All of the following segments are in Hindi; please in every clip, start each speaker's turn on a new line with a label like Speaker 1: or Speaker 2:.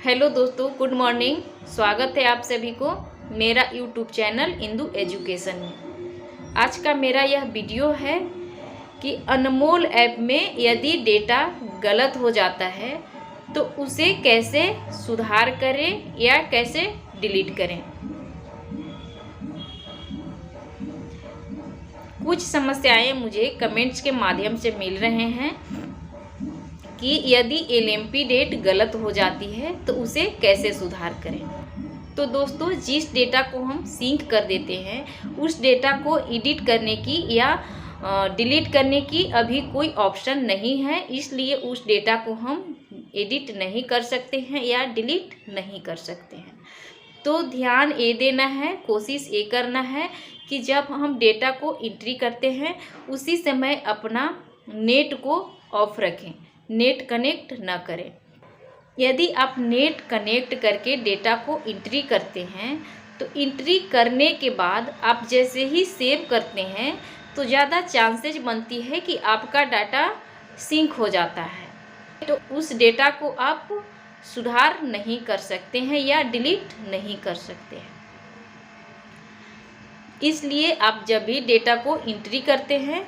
Speaker 1: हेलो दोस्तों, गुड मॉर्निंग। स्वागत है आप सभी को मेरा यूट्यूब चैनल इंदु एजुकेशन में। आज का मेरा यह वीडियो है कि अनमोल ऐप में यदि डेटा गलत हो जाता है तो उसे कैसे सुधार करें या कैसे डिलीट करें। कुछ समस्याएं मुझे कमेंट्स के माध्यम से मिल रहे हैं कि यदि LMP डेट गलत हो जाती है तो उसे कैसे सुधार करें। तो दोस्तों, जिस डेटा को हम सिंक कर देते हैं उस डेटा को एडिट करने की या डिलीट करने की अभी कोई ऑप्शन नहीं है, इसलिए उस डेटा को हम एडिट नहीं कर सकते हैं या डिलीट नहीं कर सकते हैं। तो ध्यान ये देना है, कोशिश ये करना है कि जब हम डेटा को एंट्री करते हैं उसी समय अपना नेट को ऑफ रखें, नेट कनेक्ट न करें। यदि आप नेट कनेक्ट करके डेटा को एंट्री करते हैं तो एंट्री करने के बाद आप जैसे ही सेव करते हैं तो ज़्यादा चांसेस बनती है कि आपका डाटा सिंक हो जाता है, तो उस डेटा को आप सुधार नहीं कर सकते हैं या डिलीट नहीं कर सकते हैं। इसलिए आप जब भी डेटा को एंट्री करते हैं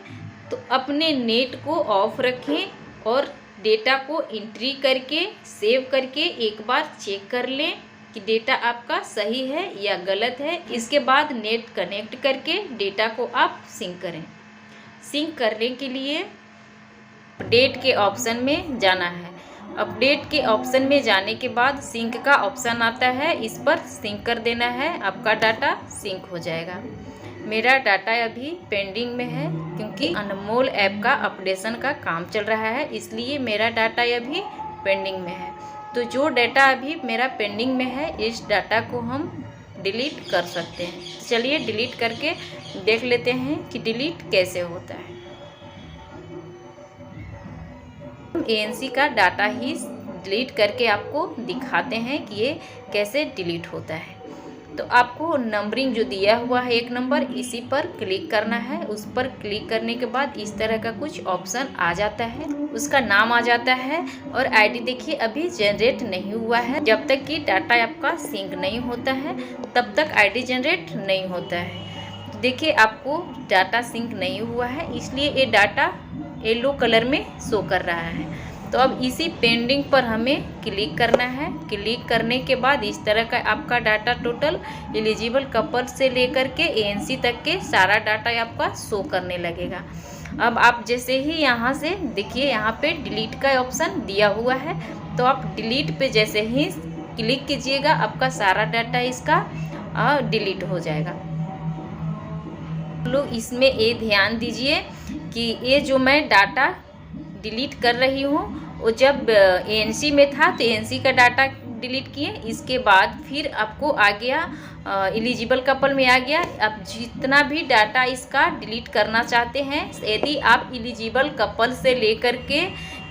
Speaker 1: तो अपने नेट को ऑफ रखें और डेटा को एंट्री करके सेव करके एक बार चेक कर लें कि डेटा आपका सही है या गलत है। इसके बाद नेट कनेक्ट करके डेटा को आप सिंक करें। सिंक करने के लिए अपडेट के ऑप्शन में जाना है। अपडेट के ऑप्शन में जाने के बाद सिंक का ऑप्शन आता है, इस पर सिंक कर देना है, आपका डाटा सिंक हो जाएगा। मेरा डाटा अभी पेंडिंग में है क्योंकि अनमोल ऐप का अपडेशन का काम चल रहा है, इसलिए मेरा डाटा अभी पेंडिंग में है। तो जो डाटा अभी मेरा पेंडिंग में है इस डाटा को हम डिलीट कर सकते हैं। चलिए डिलीट करके देख लेते हैं कि डिलीट कैसे होता है। हम ANC का डाटा ही डिलीट करके आपको दिखाते हैं कि ये कैसे डिलीट होता है। तो आपको नंबरिंग जो दिया हुआ है 1 नंबर, इसी पर क्लिक करना है। उस पर क्लिक करने के बाद इस तरह का कुछ ऑप्शन आ जाता है, उसका नाम आ जाता है और आईडी देखिए अभी जनरेट नहीं हुआ है। जब तक कि डाटा आपका सिंक नहीं होता है तब तक आईडी जनरेट नहीं होता है। तो देखिए आपको डाटा सिंक नहीं हुआ है, इसलिए ये डाटा येलो कलर में शो कर रहा है। तो अब इसी पेंडिंग पर हमें क्लिक करना है। क्लिक करने के बाद इस तरह का आपका डाटा टोटल एलिजिबल कपल से लेकर के ANC तक के सारा डाटा आपका शो करने लगेगा। अब आप जैसे ही यहाँ से देखिए यहाँ पे डिलीट का ऑप्शन दिया हुआ है, तो आप डिलीट पे जैसे ही क्लिक कीजिएगा आपका सारा डाटा इसका डिलीट हो जाएगा। लोग इसमें ये ध्यान दीजिए कि ये जो मैं डाटा डिलीट कर रही हूँ वो जब ANC में था तो ANC का डाटा डिलीट किए, इसके बाद फिर आपको आ गया एलिजिबल कपल में आ गया। आप जितना भी डाटा इसका डिलीट करना चाहते हैं, यदि आप एलिजिबल कपल से लेकर के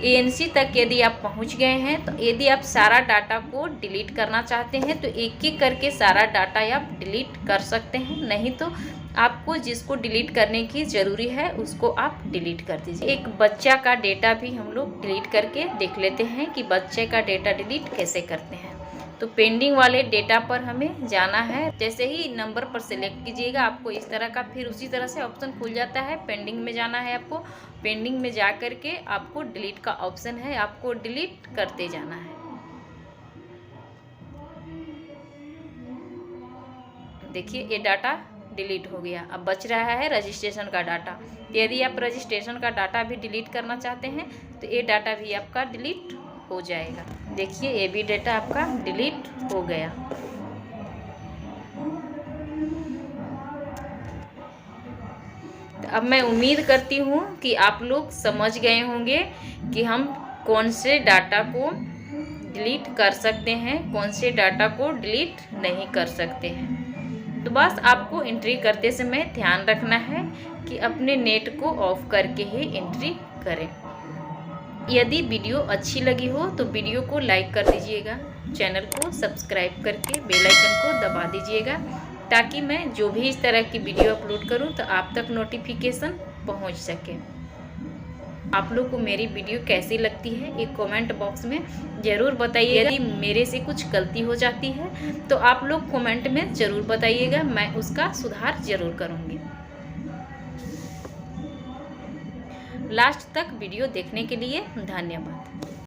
Speaker 1: ANC तक यदि आप पहुंच गए हैं, तो यदि आप सारा डाटा को डिलीट करना चाहते हैं तो एक एक करके सारा डाटा आप डिलीट कर सकते हैं। नहीं तो आपको जिसको डिलीट करने की ज़रूरी है उसको आप डिलीट कर दीजिए। एक बच्चा का डेटा भी हम लोग डिलीट करके देख लेते हैं कि बच्चे का डेटा डिलीट कैसे करते हैं। तो पेंडिंग वाले डेटा पर हमें जाना है। जैसे ही नंबर पर सिलेक्ट कीजिएगा आपको इस तरह का फिर उसी तरह से ऑप्शन खुल जाता है। पेंडिंग में जाना है आपको, पेंडिंग में जा कर के आपको डिलीट का ऑप्शन है, आपको डिलीट करते जाना है। देखिए ये डाटा डिलीट हो गया। अब बच रहा है रजिस्ट्रेशन का डाटा। यदि आप रजिस्ट्रेशन का डाटा भी डिलीट करना चाहते हैं तो ये डाटा भी आपका डिलीट हो जाएगा। देखिए ये भी डाटा आपका डिलीट हो गया। तो अब मैं उम्मीद करती हूँ कि आप लोग समझ गए होंगे कि हम कौन से डाटा को डिलीट कर सकते हैं, कौन से डाटा को डिलीट नहीं कर सकते हैं। तो बस आपको एंट्री करते समय ध्यान रखना है कि अपने नेट को ऑफ करके ही एंट्री करें। यदि वीडियो अच्छी लगी हो तो वीडियो को लाइक कर दीजिएगा, चैनल को सब्सक्राइब करके बेल आइकन को दबा दीजिएगा ताकि मैं जो भी इस तरह की वीडियो अपलोड करूं तो आप तक नोटिफिकेशन पहुंच सके। आप लोग को मेरी वीडियो कैसी लगती है एक कमेंट बॉक्स में ज़रूर बताइए। यदि मेरे से कुछ गलती हो जाती है तो आप लोग कमेंट में ज़रूर बताइएगा, मैं उसका सुधार ज़रूर करूँगी। लास्ट तक वीडियो देखने के लिए धन्यवाद।